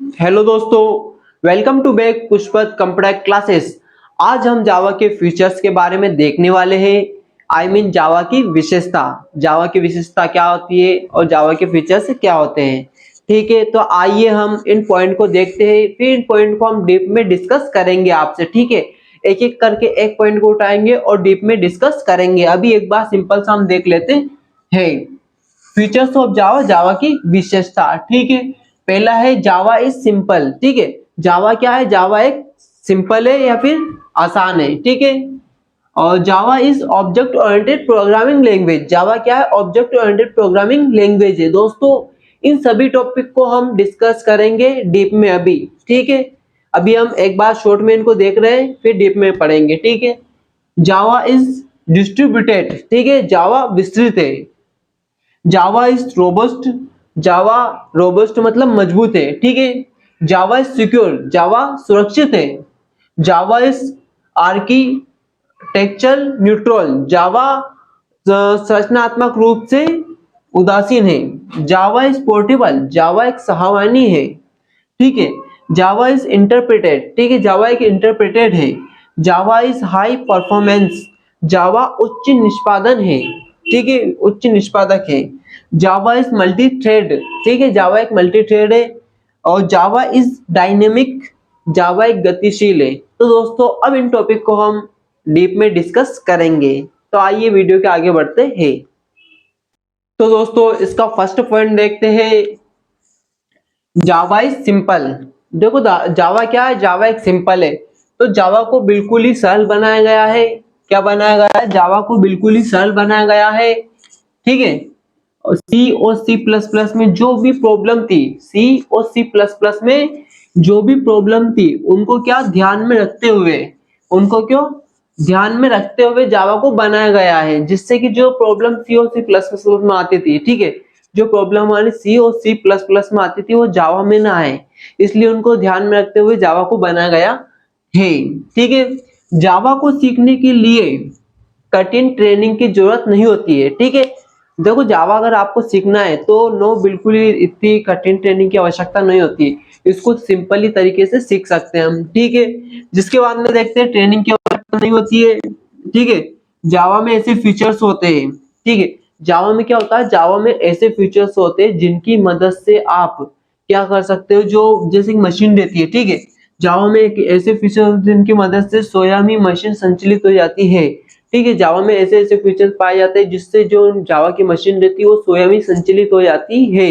Hello दोस्तों, welcome to back पुष्पत computer classes. आज हम जावा के फीचर्स के बारे में देखने वाले हैं। जावा की विशेषता। जावा की विशेषता क्या होती है और जावा के फीचर्स क्या होते हैं। ठीक है, तो आइए हम इन पॉइंट को देखते हैं, फिर इन पॉइंट को हम डीप में डिस्कस करेंगे आपसे। ठीक है, एक एक करके एक पॉइंट को उठाएंगे और डीप में डिस्कस करेंगे। अभी एक बार सिंपल सा हम देख लेते हैं। फीचर्स ऑफ जावा, जावा की विशेषता। ठीक है, पहला है जावा इज सिंपल। ठीक है, जावा क्या है? जावा एक सिंपल है या फिर आसान है। ठीक है, और Java is object oriented programming language. Java क्या है? ऑब्जेक्ट ओरिएंटेड प्रोग्रामिंग लैंग्वेज है। दोस्तों, इन सभी टॉपिक को हम डिस्कस करेंगे डीप में अभी। ठीक है, अभी हम एक बार शॉर्ट में इनको देख रहे हैं, फिर डीप में पढ़ेंगे। ठीक है, जावा इज डिस्ट्रीब्यूटेड। ठीक है, जावा विस्तृत है। Java is robust. Java robust मतलब मजबूत है। ठीक है, जावा इज सिक्योर। जावा सुरक्षित है। Java is architectural neutral. Java संरचनात्मक रूप से उदासीन है। Java is portable. जावा एक सहायनी है। ठीक है, जावा इज इंटरप्रेटेड। ठीक है, जावा एक इंटरप्रेटेड है। Java is high performance. Java उच्च निष्पादन है। ठीक है, उच्च निष्पादक है। Java is multi thread. ठीक है, जावा एक मल्टी थ्रेड है। और जावा इज डायनेमिक। जावा एक गतिशील है। तो दोस्तों, अब इन टॉपिक को हम डीप में डिस्कस करेंगे। तो आइए वीडियो के आगे बढ़ते हैं। तो दोस्तों, इसका फर्स्ट पॉइंट देखते हैं। Java is simple. देखो, जावा क्या है? जावा एक सिंपल है। तो जावा को बिल्कुल ही सरल बनाया गया है। क्या बनाया गया है? जावा को बिल्कुल ही सरल बनाया गया है। ठीक है, और सी और सी प्लस प्लस में जो भी प्रॉब्लम थी, सी और सी प्लस प्लस में जो भी प्रॉब्लम थी, उनको क्या ध्यान में रखते हुए, उनको क्यों ध्यान में रखते हुए जावा को बनाया गया है, जिससे कि जो प्रॉब्लम सी और सी प्लस प्लस में आती थी, ठीक है, जो प्रॉब्लम हमारी सी और सी प्लस प्लस में आती थी वो जावा में ना आए, इसलिए उनको ध्यान में रखते हुए जावा को बनाया गया है। ठीक है, जावा को सीखने के लिए कठिन ट्रेनिंग की जरूरत नहीं होती है। ठीक है, देखो, जावा अगर आपको सीखना है तो नो, बिल्कुल ही इतनी कठिन ट्रेनिंग की आवश्यकता नहीं होती है। इसको सिंपली तरीके से सीख सकते हैं हम। ठीक है, जिसके बाद में देखते हैं ट्रेनिंग की आवश्यकता नहीं होती है। ठीक है, जावा में ऐसे फीचर्स होते हैं। ठीक है, जावा में क्या होता है? जावा में ऐसे फीचर्स होते हैं जिनकी मदद से आप क्या कर सकते हो, जो जैसे मशीन रहती है। ठीक है, जावा में एक ऐसे फीचर जिनकी मदद से स्वयं ही मशीन संचालित हो जाती है। ठीक है, जावा में ऐसे ऐसे फीचर्स पाए जाते हैं जिससे जो जावा की मशीन रहती है वो स्वयं ही संचालित हो जाती है।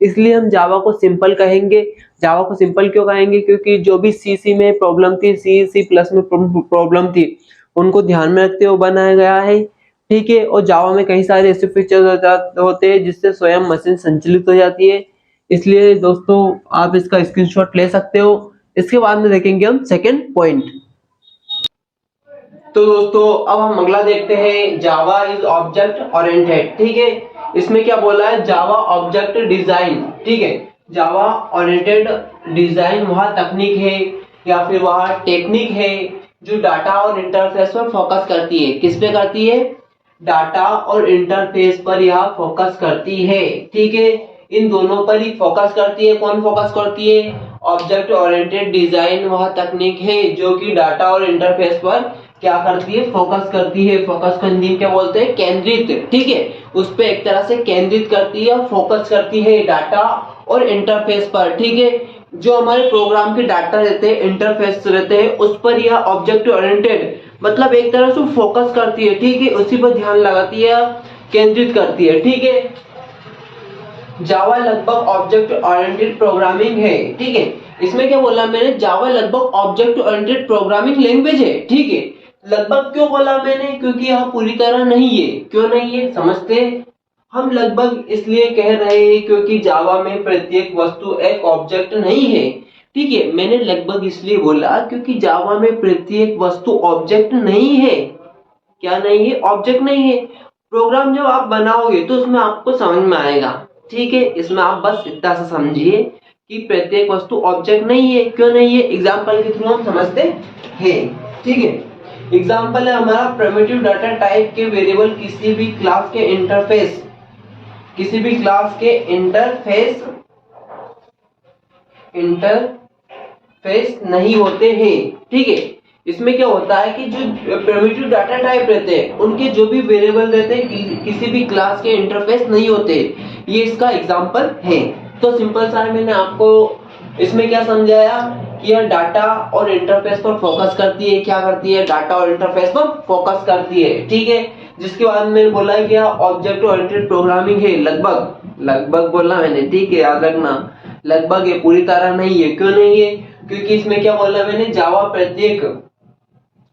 इसलिए हम जावा को सिंपल कहेंगे। जावा को सिंपल क्यों कहेंगे? क्योंकि जो भी सी में प्रॉब्लम थी, सी प्लस में प्रॉब्लम थी, उनको ध्यान में रखते हुए बनाया गया है। ठीक है, और जावा में कई सारे ऐसे फीचर्स होते हैं जिससे स्वयं मशीन संचालित हो जाती है। इसलिए दोस्तों, आप इसका स्क्रीनशॉट ले सकते हो। इसके बाद में देखेंगे हम सेकेंड पॉइंट। तो दोस्तों, अब हम अगला देखते हैं, जावा इज ऑब्जेक्ट ओरिएंटेड। ठीक है, इसमें क्या बोला है? जावा ऑब्जेक्ट डिजाइन। ठीक है, जावा ओरिएंटेड डिजाइन वह तकनीक है या फिर वह टेक्निक है जो डाटा और इंटरफेस पर फोकस करती है। किस पे करती है? डाटा और इंटरफेस पर यह फोकस करती है। ठीक है, इन दोनों पर ही फोकस करती है। कौन फोकस करती है? ऑब्जेक्ट ओरिएंटेड डिजाइन वह तकनीक है जो कि डाटा और इंटरफेस पर क्या करती है? फोकस करती है। फोकस को हिंदी में क्या बोलते हैं? केंद्रित। ठीक है, उस पे एक तरह से केंद्रित करती है, फोकस करती है डाटा और इंटरफेस पर। ठीक है, जो हमारे प्रोग्राम के डाटा रहते हैं, इंटरफेस रहते हैं, उस पर यह ऑब्जेक्ट ओरिएंटेड मतलब एक तरह से फोकस करती है। ठीक है, उसी पर ध्यान लगाती है, केंद्रित करती है। ठीक है, जावा लगभग ऑब्जेक्ट ओरिएंटेड प्रोग्रामिंग है। ठीक है, इसमें क्या बोला मैंने? जावा लगभग ऑब्जेक्ट ओरिएंटेड प्रोग्रामिंग लैंग्वेज है। ठीक है, लगभग क्यों बोला मैंने? क्योंकि यह पूरी तरह नहीं है। क्यों नहीं है समझते हैं? हम लगभग इसलिए कह रहे हैं क्योंकि जावा में प्रत्येक वस्तु एक ऑब्जेक्ट नहीं है। ठीक है, मैंने लगभग इसलिए बोला क्योंकि जावा में प्रत्येक वस्तु ऑब्जेक्ट नहीं है। क्या नहीं है? ऑब्जेक्ट नहीं है। प्रोग्राम जब आप बनाओगे तो उसमें आपको समझ में आएगा। ठीक है, इसमें आप बस इतना सा समझिए कि प्रत्येक वस्तु ऑब्जेक्ट नहीं है। क्यों नहीं है? एग्जांपल के थ्रू हम समझते हैं। ठीक है, एग्जांपल है हमारा प्रिमिटिव डाटा टाइप के वेरिएबल किसी भी क्लास के इंटरफेस इंटरफेस नहीं होते हैं। ठीक है, इसमें क्या होता है कि जो प्रिमिटिव डाटा टाइप रहते हैं उनके जो भी वेरिएबल रहते हैं किसी भी क्लास के इंटरफेस नहीं होते, ये इसका एग्जांपल है। तो सिंपल सा मैंने आपको इसमें क्या समझाया कि यह डाटा और इंटरफेस पर फोकस करती है। क्या करती है? डाटा और इंटरफेस पर फोकस करती है। ठीक है, जिसके बाद मैंने बोला कि ऑब्जेक्ट ओरिएंटेड प्रोग्रामिंग है। लगभग बोला मैंने, ठीक है, याद रखना लगभग है, पूरी तरह नहीं है। क्यों नहीं है? क्योंकि इसमें क्या बोला मैंने, जावा प्रत्येक,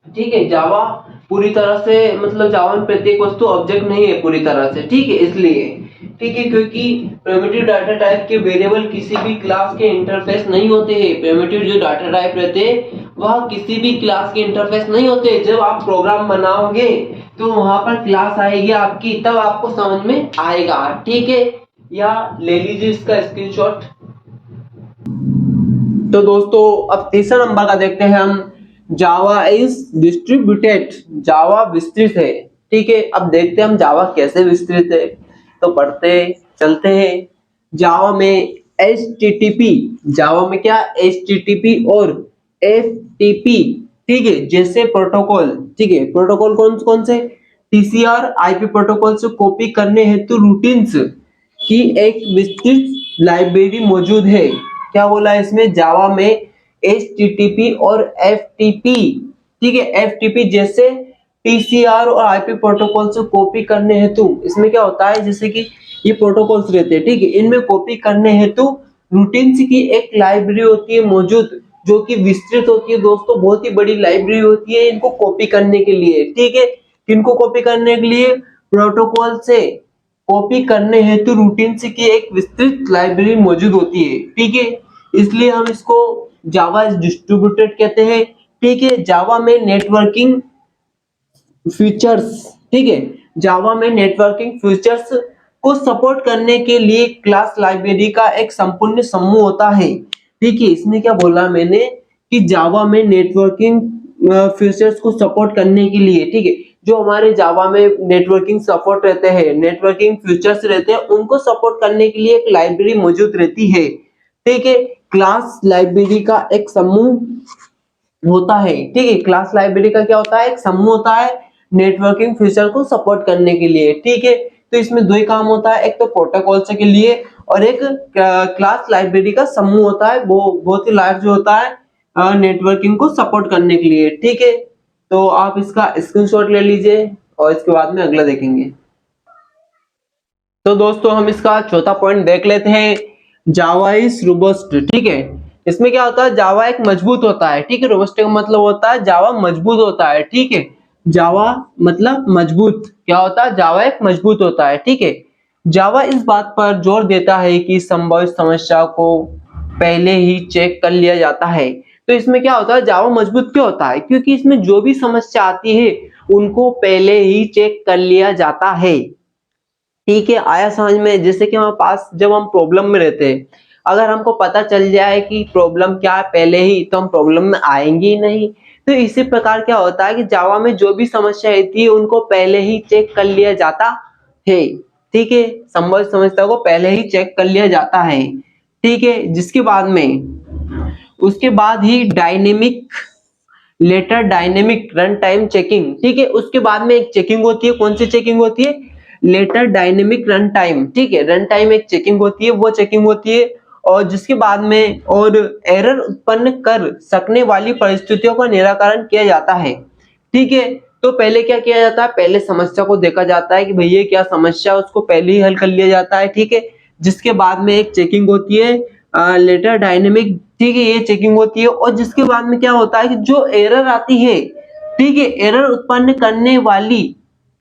ठीक है, जावा पूरी तरह से मतलब जावा में प्रत्येक वस्तु ऑब्जेक्ट नहीं है पूरी तरह से। ठीक है, इसलिए ठीक है, क्योंकि प्रिमिटिव डाटा टाइप के वेरिएबल किसी भी क्लास के इंटरफेस नहीं होते हैं। प्रिमिटिव जो डाटा टाइप रहते हैं वह किसी भी क्लास के इंटरफेस नहीं होते। जब आप प्रोग्राम बनाओगे तो वहां पर क्लास आएगी आपकी, तब आपको समझ में आएगा। ठीक है, या ले लीजिए इसका स्क्रीनशॉट। तो दोस्तों अब तीसरा नंबर का देखते हैं हम। जावा इज डिस्ट्रीब्यूटेड, जावा विस्तृत है। ठीक है, अब देखते हैं हम जावा कैसे विस्तृत है। तो पढ़ते चलते हैं। जावा में HTTP, जावा में क्या HTTP और FTP, ठीक है, जैसे प्रोटोकॉल, ठीक है, प्रोटोकॉल कौन कौन से, TCR IP प्रोटोकॉल से कॉपी करने हेतु रूटीन्स की एक विस्तृत लाइब्रेरी मौजूद है। क्या बोला इसमें? जावा में HTTP और FTP, ठीक है, FTP जैसे TCR और IP प्रोटोकॉल से कॉपी करने हेतु, इसमें क्या होता है जैसे कि ये प्रोटोकॉल्स रहते हैं, ठीक है, इनमें कॉपी करने हेतु रूटीन्स की एक लाइब्रेरी होती है मौजूद, जो कि विस्तृत होती है दोस्तों, बहुत ही बड़ी लाइब्रेरी होती है इनको कॉपी करने के लिए। ठीक है, किनको कॉपी करने के लिए? प्रोटोकॉल से कॉपी करने हेतु रूटीन्स की एक विस्तृत लाइब्रेरी मौजूद होती है। ठीक है, इसलिए हम इसको जावा डिस्ट्रीब्यूटेड कहते हैं। ठीक है, जावा में नेटवर्किंग फीचर्स, ठीक है, जावा में नेटवर्किंग फीचर्स को सपोर्ट करने के लिए क्लास लाइब्रेरी का एक संपूर्ण समूह होता है। ठीक है, इसमें क्या बोला मैंने कि जावा में नेटवर्किंग फीचर्स को सपोर्ट करने के लिए, ठीक है, जो हमारे जावा में नेटवर्किंग सपोर्ट रहते हैं, नेटवर्किंग फीचर्स रहते हैं, उनको सपोर्ट करने के लिए एक लाइब्रेरी मौजूद रहती है। ठीक है, क्लास लाइब्रेरी का एक समूह होता है। ठीक है, क्लास लाइब्रेरी का क्या होता है? एक समूह होता है नेटवर्किंग फीचर को सपोर्ट करने के लिए। ठीक है, तो इसमें दो ही काम होता है, एक तो प्रोटोकॉल के लिए और एक क्लास लाइब्रेरी का समूह होता है, वो बहुत ही लार्ज होता है नेटवर्किंग को सपोर्ट करने के लिए। ठीक है, तो आप इसका स्क्रीनशॉट ले लीजिए और इसके बाद में अगला देखेंगे। तो दोस्तों हम इसका चौथा पॉइंट देख लेते हैं। जावा इज रोबस्ट, ठीक है, इसमें क्या होता है? जावा एक मजबूत होता है। ठीक है, रोबस्ट का मतलब होता है जावा मजबूत होता है। ठीक है, जावा मतलब मजबूत, क्या होता है? जावा एक मजबूत होता है। ठीक है, जावा इस बात पर जोर देता है कि संभावित समस्या को पहले ही चेक कर लिया जाता है। तो इसमें क्या होता है? जावा मजबूत क्यों होता है? क्योंकि इसमें जो भी समस्या आती है उनको पहले ही चेक कर लिया जाता है। ठीक है, आया समझ में? जैसे कि हमारे पास जब हम प्रॉब्लम में रहते हैं, अगर हमको पता चल जाए कि प्रॉब्लम क्या है पहले ही, तो हम प्रॉब्लम में आएंगे ही नहीं। तो इसी प्रकार क्या होता है कि जावा में जो भी समस्या आती है उनको पहले ही चेक कर लिया जाता है। ठीक है, संभावित समस्या को पहले ही चेक कर लिया जाता है। ठीक है, जिसके बाद में उसके बाद ही डायनेमिक रन टाइम चेकिंग, ठीक है, उसके बाद में एक चेकिंग होती है। कौन सी चेकिंग होती है? Later dynamic run time. ठीक है, रन टाइम एक चेकिंग होती है, वो चेकिंग होती है। और जिसके बाद में और एरर उत्पन्न कर सकने वाली परिस्थितियों का निराकरण किया जाता है। ठीक है, तो पहले क्या किया जाता है? पहले समस्या को देखा जाता है कि भैया क्या समस्या, उसको पहले ही हल कर लिया जाता है। ठीक है, जिसके बाद में एक चेकिंग होती है लेटर डायनेमिक, ठीक है, ये चेकिंग होती है। और जिसके बाद में क्या होता है कि जो एरर आती है, ठीक है, एरर उत्पन्न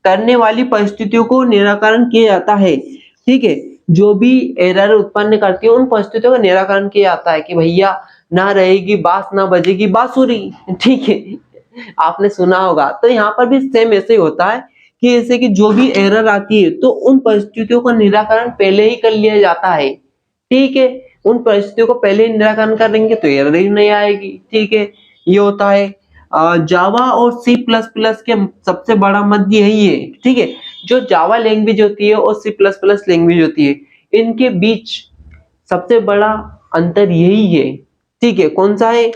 करने वाली परिस्थितियों को निराकरण किया जाता है। ठीक है, जो भी एरर उत्पन्न करती है उन परिस्थितियों का निराकरण किया जाता है कि भैया ना रहेगी बांस ना बजेगी बांसुरी। ठीक है, आपने सुना होगा। तो यहाँ पर भी सेम ऐसे ही होता है कि जैसे कि जो भी एरर आती है तो उन परिस्थितियों का निराकरण पहले ही कर लिया जाता है। ठीक है, उन परिस्थितियों को पहले ही निराकरण करेंगे तो एरर ही नहीं आएगी। ठीक है, ये होता है। जावा और C++ के सबसे बड़ा मध्य यही है। ठीक है, जो जावा लैंग्वेज होती है और C++ लैंग्वेज होती है, इनके बीच सबसे बड़ा अंतर यही है। ठीक है, कौन सा है?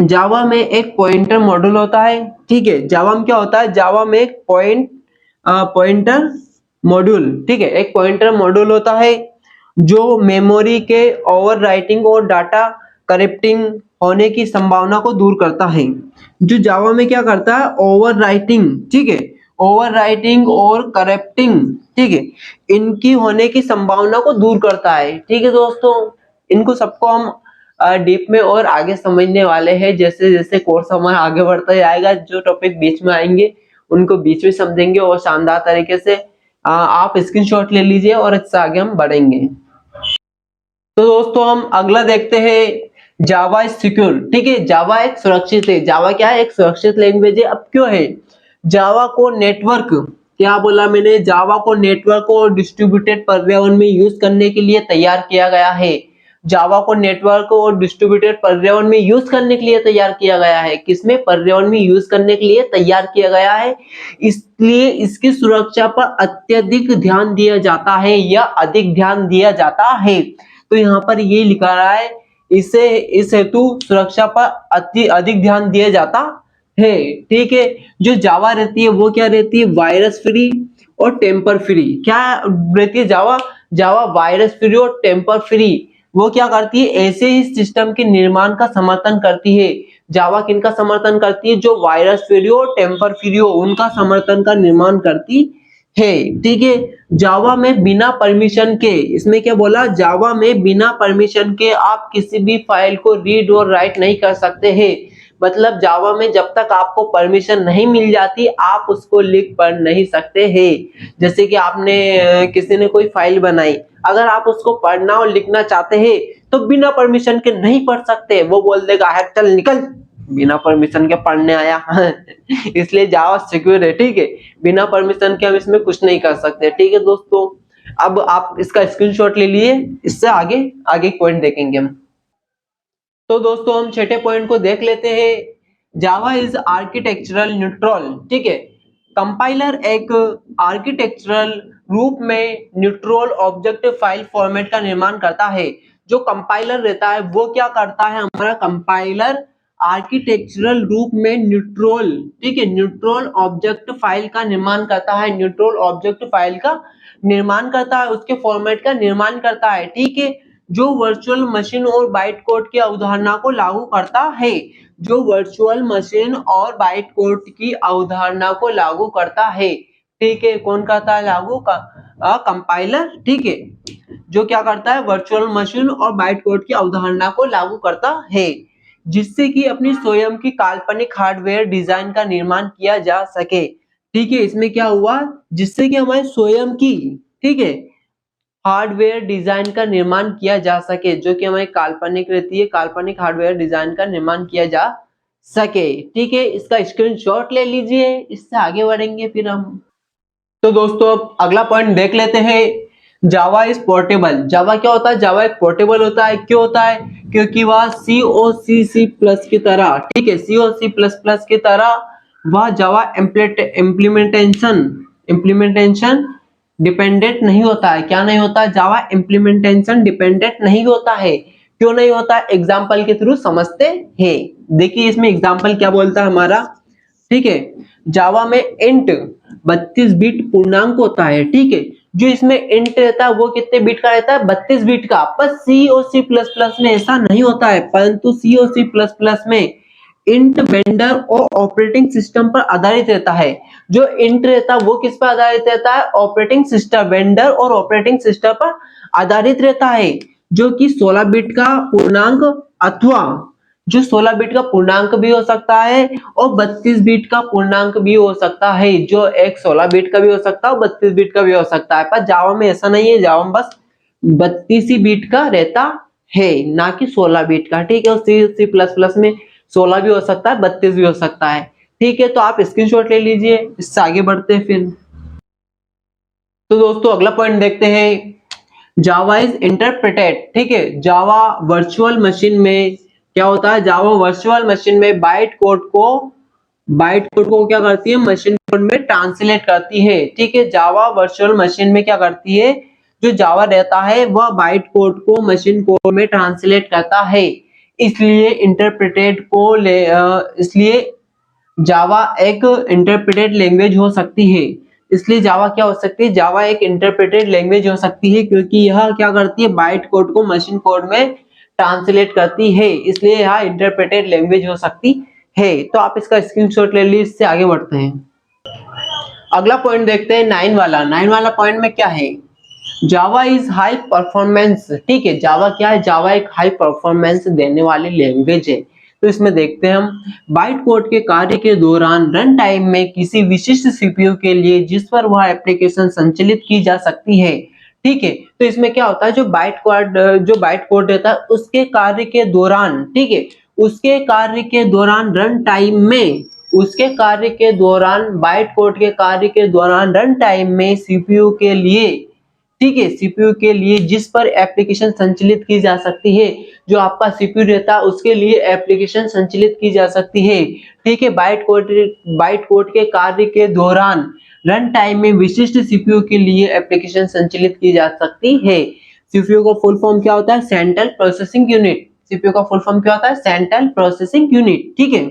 जावा में एक पॉइंटर मॉड्यूल होता है। ठीक है, जावा में क्या होता है? जावा में एक पॉइंटर मॉड्यूल, ठीक है, एक पॉइंटर मॉड्यूल होता है जो मेमोरी के ओवरराइटिंग और डाटा करप्टिंग होने की संभावना को दूर करता है। जो जावा में क्या करता है? ओवरराइटिंग, ठीक है, ओवरराइटिंग और करप्टिंग, ठीक है, इनकी होने की संभावना को दूर करता है। ठीक है दोस्तों, इनको सबको हम डीप में और आगे समझने वाले हैं। जैसे जैसे कोर्स हमारा आगे बढ़ता जाएगा, जो टॉपिक बीच में आएंगे उनको बीच में समझेंगे और शानदार तरीके से आप स्क्रीनशॉट ले लीजिए और इससे आगे हम बढ़ेंगे। तो दोस्तों हम अगला देखते हैं, जावा इज सिक्योर। ठीक है, जावा एक सुरक्षित है। जावा क्या है? एक सुरक्षित लैंग्वेज है। अब क्यों है? जावा को नेटवर्क, क्या बोला मैंने? जावा को नेटवर्क और डिस्ट्रीब्यूटेड पर्यावरण में यूज करने के लिए तैयार किया गया है। जावा को नेटवर्क और डिस्ट्रीब्यूटेड पर्यावरण में यूज करने के लिए तैयार किया गया है। किसमें? पर्यावरण में यूज करने के लिए तैयार किया गया है, इसलिए इसकी सुरक्षा पर अत्यधिक ध्यान दिया जाता है या अधिक ध्यान दिया जाता है। तो यहाँ पर ये लिखा रहा है, इसे इस हेतु सुरक्षा पर अधिक ध्यान दिया जाता है। ठीक है, जो जावा रहती है वो क्या रहती है? वायरस फ्री और टेम्पर फ्री। क्या रहती है जावा? जावा वायरस फ्री और टेम्पर फ्री। वो क्या करती है? ऐसे ही सिस्टम के निर्माण का समर्थन करती है। जावा किनका समर्थन करती है? जो वायरस फ्री और टेम्पर फ्री हो उनका समर्थन का निर्माण करती है। ठीक है, जावा में बिना परमिशन के, इसमें क्या बोला? जावा में बिना परमिशन के आप किसी भी फाइल को रीड और राइट नहीं कर सकते हैं। मतलब जावा में जब तक आपको परमिशन नहीं मिल जाती आप उसको लिख पढ़ नहीं सकते हैं। जैसे कि आपने किसी ने कोई फाइल बनाई, अगर आप उसको पढ़ना और लिखना चाहते हैं तो बिना परमिशन के नहीं पढ़ सकते। वो बोल देगा है चल निकल, बिना परमिशन के पढ़ने आया इसलिए जावा सिक्योर है। ठीक है, बिना परमिशन के हम इसमें कुछ नहीं कर सकते। ठीक है दोस्तों, अब आप इसका स्क्रीनशॉट ले लिए, इससे आगे आगे पॉइंट देखेंगे हम। तो दोस्तों हम छठे पॉइंट को देख लेते हैं, जावा इज आर्किटेक्चरल न्यूट्रल। ठीक है, कंपाइलर एक आर्किटेक्चरल रूप में न्यूट्रल ऑब्जेक्ट फाइल फॉर्मेट का निर्माण करता है। जो कंपाइलर रहता है वो क्या करता है? हमारा कंपाइलर आर्किटेक्चरल रूप में न्यूट्रल, ठीक है, न्यूट्रल ऑब्जेक्ट फाइल का निर्माण करता है। न्यूट्रल ऑब्जेक्ट फाइल का निर्माण करता है, उसके फॉर्मेट का निर्माण करता है। ठीक है, जो वर्चुअल मशीन और बाइट कोड की अवधारणा को लागू करता है। जो वर्चुअल मशीन और बाइट कोड की अवधारणा को लागू करता है। ठीक है, कौन करता है लागू? कंपाइलर। ठीक है, जो क्या करता है? वर्चुअल मशीन और बाइट कोड की अवधारणा को लागू करता है, जिससे कि अपनी स्वयं की काल्पनिक हार्डवेयर डिजाइन का निर्माण किया जा सके। ठीक है, इसमें क्या हुआ? जिससे कि हमारे स्वयं की, ठीक है, हार्डवेयर डिजाइन का निर्माण किया जा सके, जो कि हमारी काल्पनिक रहती है, काल्पनिक हार्डवेयर डिजाइन का निर्माण किया जा सके। ठीक है, इसका स्क्रीनशॉट ले लीजिए, इससे आगे बढ़ेंगे फिर हम। तो दोस्तों अब अगला पॉइंट देख लेते हैं, जावा इज पोर्टेबल। जावा क्या होता है? जावा एक पोर्टेबल होता है। क्यों होता है? क्योंकि वह सी और सी प्लस की तरह, ठीक है, सी और सी प्लस प्लस की तरह वह जावा इम्प्लीमेंटेशन डिपेंडेंट नहीं होता है। क्या नहीं होता? जावा इम्प्लीमेंटेशन डिपेंडेंट नहीं होता है। क्यों नहीं होता? एग्जाम्पल के थ्रू समझते हैं। देखिए इसमें एग्जाम्पल क्या बोलता है हमारा। ठीक है, जावा में इंट 32 बिट पूर्णांक होता है। ठीक है, जो इसमें इंट रहता है वो कितने बिट का रहता है? 32 बिट का। पर सी और सी प्लस प्लस में ऐसा नहीं होता है, परंतु सी और सी प्लस प्लस में इंट वेंडर और ऑपरेटिंग सिस्टम पर आधारित रहता है। जो इंट रहता है वो किस पर आधारित रहता है? ऑपरेटिंग सिस्टम, वेंडर और ऑपरेटिंग सिस्टम पर आधारित रहता है, जो कि 16 बिट का पूर्णांक अथवा जो 16 बिट का पूर्णांक भी हो सकता है और 32 बिट का पूर्णांक भी हो सकता है। जो एक 16 बिट का भी हो सकता है और 32 बिट का भी हो सकता है। पर जावा में ऐसा नहीं है, जावा में बस 32 ही बिट का रहता है, ना कि 16 बिट का। ठीक है, और सी प्लस प्लस में 16 भी हो सकता है, 32 भी हो सकता है। ठीक है, तो आप स्क्रीनशॉट ले लीजिए, इससे आगे बढ़ते हैं फिर। तो दोस्तों अगला पॉइंट देखते हैं, जावा इज इंटरप्रेटेड। ठीक है, जावा वर्चुअल मशीन में क्या होता है? जावा वर्चुअल मशीन में बाइट कोड को क्या करती है? मशीन कोड में ट्रांसलेट करती है। ठीक है, जावा वर्चुअल मशीन में क्या करती है? जो जावा रहता है वह बाइट कोड को मशीन कोड में ट्रांसलेट करता है, इसलिए जावा एक इंटरप्रेटेड लैंग्वेज हो सकती है। इसलिए जावा क्या हो सकती है, जावा एक इंटरप्रेटेड लैंग्वेज हो सकती है, क्योंकि यह क्या करती है, बाइट कोड को मशीन कोड में ट्रांसलेट करती है, इसलिए यह इंटरप्रेटेड लैंग्वेज हो सकती है। तो आप इसका स्क्रीनशॉट ले लीजिए, इससे आगे बढ़ते हैं। अगला पॉइंट देखते हैं 9 वाला पॉइंट में क्या है, जावा इज हाई परफॉर्मेंस। ठीक है, जावा क्या है, जावा एक हाई परफॉर्मेंस देने वाली लैंग्वेज है। तो इसमें देखते हैं हम, बाइट कोड के कार्य के दौरान रन टाइम में किसी विशिष्ट सीपीयू के लिए जिस पर वह एप्लीकेशन संचालित की जा सकती है। ठीक है, तो इसमें क्या होता है, जो बाइट कोड रहता है उसके कार्य के दौरान, ठीक है, उसके कार्य के दौरान रन टाइम में, उसके कार्य के दौरान, बाइट कोड के कार्य के दौरान रन टाइम में सीपीयू के लिए, ठीक है, सीपीयू के लिए जिस पर एप्लीकेशन संचालित की जा सकती है, जो आपका सीपीयू रहता है उसके लिए एप्लीकेशन संचालित की जा सकती है। ठीक है, बाइट कोड के कार्य के दौरान रन टाइम में विशिष्ट सीपीयू के लिए एप्लीकेशन संचालित की जा सकती है। सीपीयू का फुल फॉर्म क्या होता है, सेंट्रल प्रोसेसिंग यूनिट। सीपीयू का फुल फॉर्म क्या होता है, सेंट्रल प्रोसेसिंग यूनिट। ठीक है,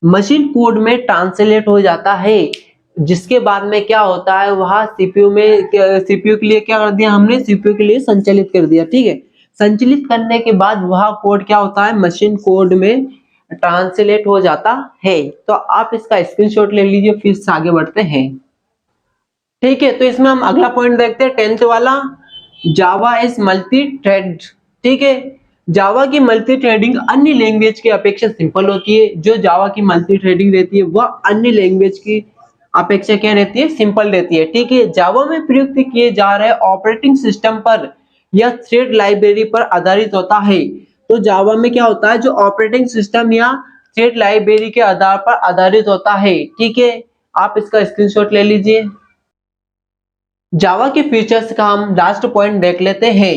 मशीन कोड में ट्रांसलेट हो जाता है, जिसके बाद में क्या होता है, वहां सीपीयू के लिए क्या कर दिया हमने, सीपीयू के लिए संचालित कर दिया। ठीक है, संचालित करने के बाद वह कोड क्या होता है, मशीन कोड में ट्रांसलेट हो जाता है। तो आप इसका स्क्रीनशॉट ले लीजिए, फिर से आगे बढ़ते हैं। ठीक है, तो इसमें हम अगला पॉइंट देखते हैं 10th वाला, जावा इज मल्टी थ्रेड। ठीक है, जावा की मल्टी थ्रेडिंग अन्य लैंग्वेज की अपेक्षा सिंपल होती है। जो जावा की मल्टी थ्रेडिंग रहती है वह अन्य लैंग्वेज की अपेक्षा क्या रहती है, सिंपल रहती है। ठीक है, जावा में प्रयुक्त किए जा रहे ऑपरेटिंग सिस्टम पर या थ्रेड लाइब्रेरी पर आधारित होता है। तो जावा में क्या होता है, जो ऑपरेटिंग सिस्टम या थ्रेड लाइब्रेरी के आधार पर आधारित होता है। ठीक है, आप इसका स्क्रीनशॉट ले लीजिए। जावा के फीचर्स का हम लास्ट पॉइंट देख लेते हैं।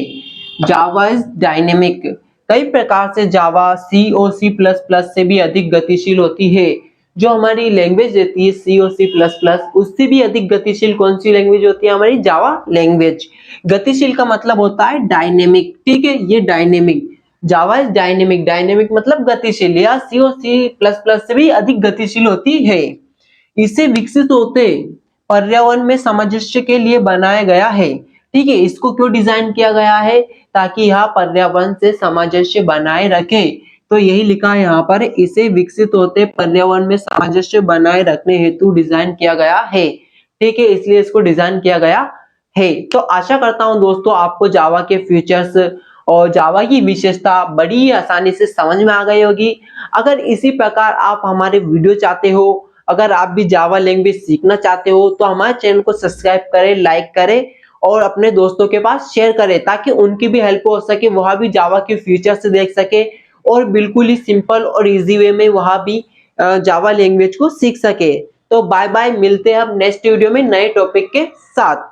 Java is dynamic. कई प्रकार से जावा सी और सी प्लस प्लस से भी अधिक गतिशील होती है। जो हमारी लैंग्वेज रहती है सी और सी प्लस प्लस, उससे भी अधिक गतिशील कौन सी लैंग्वेज होती है, हमारी जावा लैंग्वेज। गतिशील का मतलब होता है डायनेमिक। ठीक है, ये dynamic, Java is dynamic, dynamic मतलब गतिशील, या सी और सी प्लस प्लस से भी अधिक गतिशील होती है। इसे विकसित होते पर्यावरण में सामंजस्य के लिए बनाया गया है। ठीक है, इसको क्यों डिजाइन किया गया है, ताकि यह पर्यावरण से सामंजस्य बनाए रखे। तो यही लिखा है यहाँ पर, इसे विकसित होते पर्यावरण में सामंजस्य बनाए रखने हेतु डिजाइन किया गया है। ठीक है, इसलिए इसको डिजाइन किया गया है। तो आशा करता हूं दोस्तों आपको जावा के फीचर्स और जावा की विशेषता बड़ी आसानी से समझ में आ गई होगी। अगर इसी प्रकार आप हमारे वीडियो चाहते हो, अगर आप भी जावा लैंग्वेज सीखना चाहते हो, तो हमारे चैनल को सब्सक्राइब करें, लाइक करें और अपने दोस्तों के पास शेयर करें, ताकि उनकी भी हेल्प हो सके, वह भी जावा के फीचर्स देख सके और बिल्कुल ही सिंपल और इजी वे में वह भी जावा लैंग्वेज को सीख सके। तो बाय बाय, मिलते हैं अब नेक्स्ट वीडियो में नए टॉपिक के साथ।